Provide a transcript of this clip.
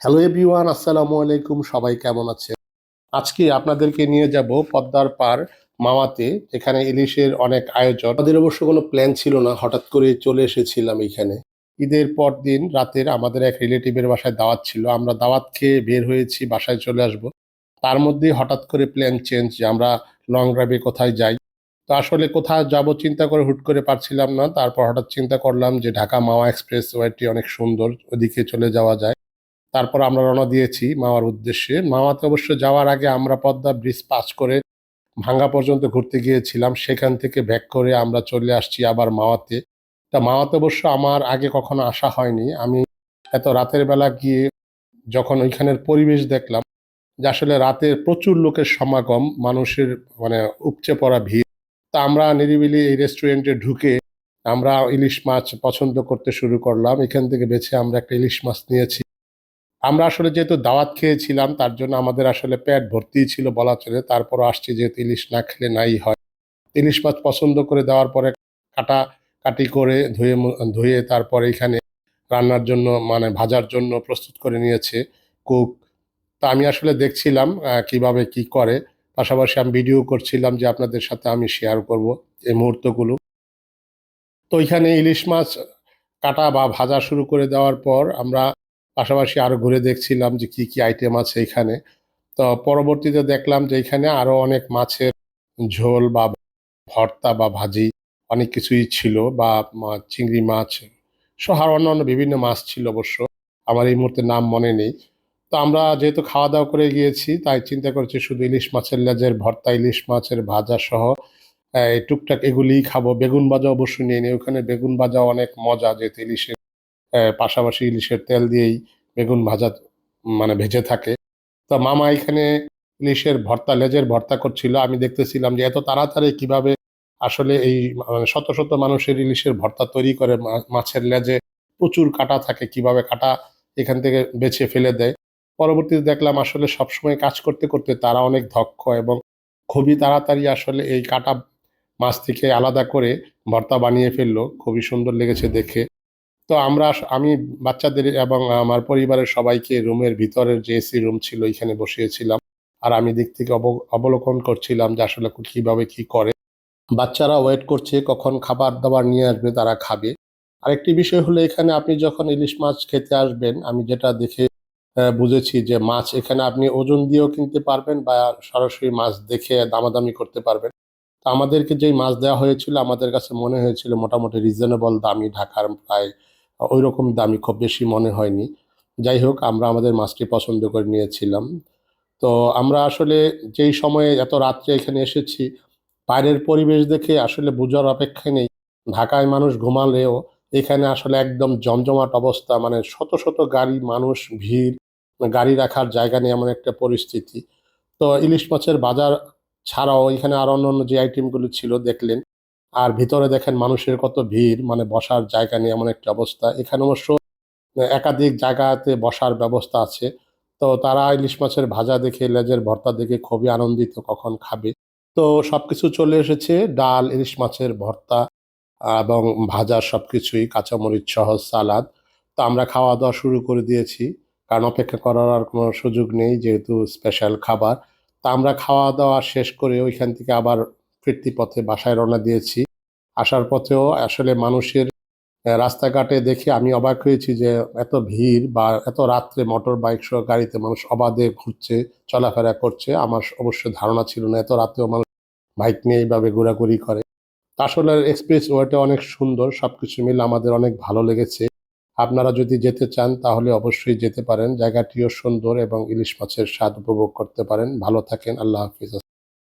Hello everyone, আসসালামু আলাইকুম। সবাই কেমন আছে? আজকে আপনাদেরকে নিয়ে যাব পদ্মার পার মাওয়াতে। এখানে ইলিশের অনেক আয়োজন। আমাদের অবশ্য কোনো প্ল্যান ছিল না, হঠাৎ করে চলে এসেছিলাম এখানে। ঈদের পর দিন রাতের আমাদের এক রিলেটিভের বাসায় দাওয়াত ছিল। আমরা দাওয়াত খেয়ে বের হয়েছি বাসায় চলে আসব। তার মধ্যে হঠাৎ করে প্ল্যান চেঞ্জ যে আমরা লং ড্রাইভে কোথায় যাই। তো আসলে কোথায় যাব চিন্তা করে হুট করে পারছিলাম না। তারপর হঠাৎ চিন্তা করলাম যে ঢাকা মাওয়া এক্সপ্রেস ওয়েটি অনেক সুন্দর, ওদিকে চলে যাওয়া যায়। তারপর আমরা রওনা দিয়েছি মাওয়ার উদ্দেশ্যে। মাওয়াতে অবশ্য যাওয়ার আগে আমরা পদ্মা ব্রিজ পাস করে ভাঙ্গা পর্যন্ত ঘুরতে গিয়েছিলাম। সেখান থেকে ব্যাক করে আমরা চলে আসছি আবার মাওয়াতে। তা মাওয়াতে অবশ্য আমার আগে কখনো আসা হয়নি। আমি এত রাতের বেলা গিয়ে যখন ওইখানের পরিবেশ দেখলাম যে আসলে রাতে প্রচুর লোকের সমাগম, মানুষের মানে উপচে পড়া ভিড়। তা আমরা নিরিবিলি এই রেস্টুরেন্টে ঢুকে আমরা ইলিশ মাছ পছন্দ করতে শুরু করলাম। এখান থেকে বেছে আমরা একটা ইলিশ মাছ নিয়েছি। আমরা আসলে যেহেতু দাওয়াত খেয়েছিলাম তার জন্য আমাদের আসলে পেট ভর্তিই ছিল বলা চলে। তারপরও আসছি যেহেতু ইলিশ না খেলে নাই হয়। ইলিশ মাছ পছন্দ করে দেওয়ার পরে কাটাকাটি করে ধুয়ে তারপরে এখানে রান্নার জন্য মানে ভাজার জন্য প্রস্তুত করে নিয়েছে কুক। তো আমি আসলে দেখছিলাম কিভাবে কি করে। পাশাপাশি আমি ভিডিও করছিলাম যে আপনাদের সাথে আমি শেয়ার করব এই মুহূর্তগুলো। তো ওইখানে ইলিশ মাছ কাটা বা ভাজা শুরু করে দেওয়ার পর আমরা পাশাপাশি আরো ঘুরে দেখছিলাম যে কি কি আইটেম আছে এখানে। তো পরবর্তীতে দেখলাম যে এখানে আরো অনেক মাছের ঝোল বা ভর্তা বা ভাজি অনেক কিছুই ছিল, বা চিংড়ি মাছ সহ আরো অন্যান্য বিভিন্ন মাছ ছিল অবশ্য। আমার এই মুহূর্তে নাম মনে নেই। তো আমরা যেহেতু খাওয়া দাওয়া করে গিয়েছি তাই চিন্তা করেছি শুধু ইলিশ মাছের লেজের ভর্তা, ইলিশ মাছের ভাজা সহ এই টুকটাক এগুলিই খাবো। বেগুন ভাজা অবশ্যই নিয়ে নিই। ওখানে বেগুন ভাজা অনেক মজা, যেহেতু ইলিশের পাশাপাশি ইলিশের তেল দিয়েই বেগুন ভাজা মানে ভেজে থাকে। তো মামা এখানে ইলিশের ভর্তা, লেজের ভর্তা করছিল। আমি দেখতেছিলাম যে এত তাড়াতাড়ি কিভাবে আসলে এই মানে শত শত মানুষের ইলিশের ভর্তা তৈরি করে। মাছের লেজে প্রচুর কাঁটা থাকে, কিভাবে কাঁটা এখান থেকে বেছে ফেলে দেয়। পরবর্তীতে দেখলাম আসলে সবসময় কাজ করতে করতে তারা অনেক দক্ষ এবং খুবই তাড়াতাড়ি আসলে এই কাঁটা মাছ থেকে আলাদা করে ভর্তা বানিয়ে ফেললো। খুবই সুন্দর লেগেছে দেখে। তো আমি বাচ্চাদের এবং আমার পরিবারের সবাইকে রুমের ভিতরের যে এসি রুম ছিল এখানে বসিয়েছিলাম। আর আমি দিক থেকে অবলোকন করছিলাম যে আসলে কিভাবে কি করে। বাচ্চারা ওয়েট করছে কখন খাবার দাবার নিয়ে আসবে, তারা খাবে। আরেকটি বিষয় হলো এখানে আপনি যখন ইলিশ মাছ খেতে আসবেন, আমি যেটা দেখে বুঝেছি যে মাছ এখানে আপনি ওজন দিয়েও কিনতে পারবেন বা সরাসরি মাছ দেখে দামাদামি করতে পারবেন। তো আমাদেরকে যেই মাছ দেওয়া হয়েছিল আমাদের কাছে মনে হয়েছিল মোটামুটি রিজনেবল দামি, ঢাকার প্রায় ওইরকম দামি, খুব বেশি মনে হয়নি। যাই হোক, আমরা আমাদের মাছটি পছন্দ করে নিয়েছিলাম। তো আমরা আসলে যেই সময়ে এত রাত্রে এখানে এসেছি, বাইরের পরিবেশ দেখে আসলে বোঝার অপেক্ষা নেই। ঢাকায় মানুষ ঘুমালেও এখানে আসলে একদম জমজমাট অবস্থা, মানে শত শত গাড়ি, মানুষ, ভিড়, গাড়ি রাখার জায়গা নেই এমন একটা পরিস্থিতি। তো ইলিশ মাছের বাজার ছাড়াও এখানে আরো অন্যান্য যে আইটেমগুলো ছিল দেখলেন। আর ভিতরে দেখেন মানুষের কত ভিড়, মানে বসার জায়গা নেই এমন একটা অবস্থা। এখানে অবশ্য একাধিক জায়গাতে বসার ব্যবস্থা আছে। তো তারা ইলিশ মাছের ভাজা দেখে, লেজের ভর্তা দেখে খুবই আনন্দিত কখন খাবে। তো সবকিছু চলে এসেছে, ডাল, ইলিশ মাছের ভর্তা এবং ভাজা সবকিছুই, কাঁচামরিচ সহ সালাদ। তো আমরা খাওয়া দাওয়া শুরু করে দিয়েছি, কারণ অপেক্ষা করার আর কোনো সুযোগ নেই যেহেতু স্পেশাল খাবার। তা আমরা খাওয়া দাওয়া শেষ করে ওইখান থেকে আবার ফিরতি পথে বাসায় রওনা দিয়েছি। আসার পথেও আসলে মানুষের রাস্তাঘাটে দেখে আমি অবাক হয়েছি যে এত ভিড়, বা এত রাত্রে মোটর বাইক সহ গাড়িতে মানুষ অবাধে ঘুরছে, চলাফেরা করছে। আমার অবশ্য ধারণা ছিল না এত রাতেও মানুষ বাইক নিয়ে এইভাবে ঘোরাঘুরি করে। আসলে এক্সপ্রেস ওয়েটা অনেক সুন্দর, সবকিছু মিলে আমাদের অনেক ভালো লেগেছে। আপনারা যদি যেতে চান তাহলে অবশ্যই যেতে পারেন। জায়গাটিও সুন্দর এবং ইলিশ মাছের স্বাদ উপভোগ করতে পারেন। ভালো থাকেন। আল্লাহ হাফিজ।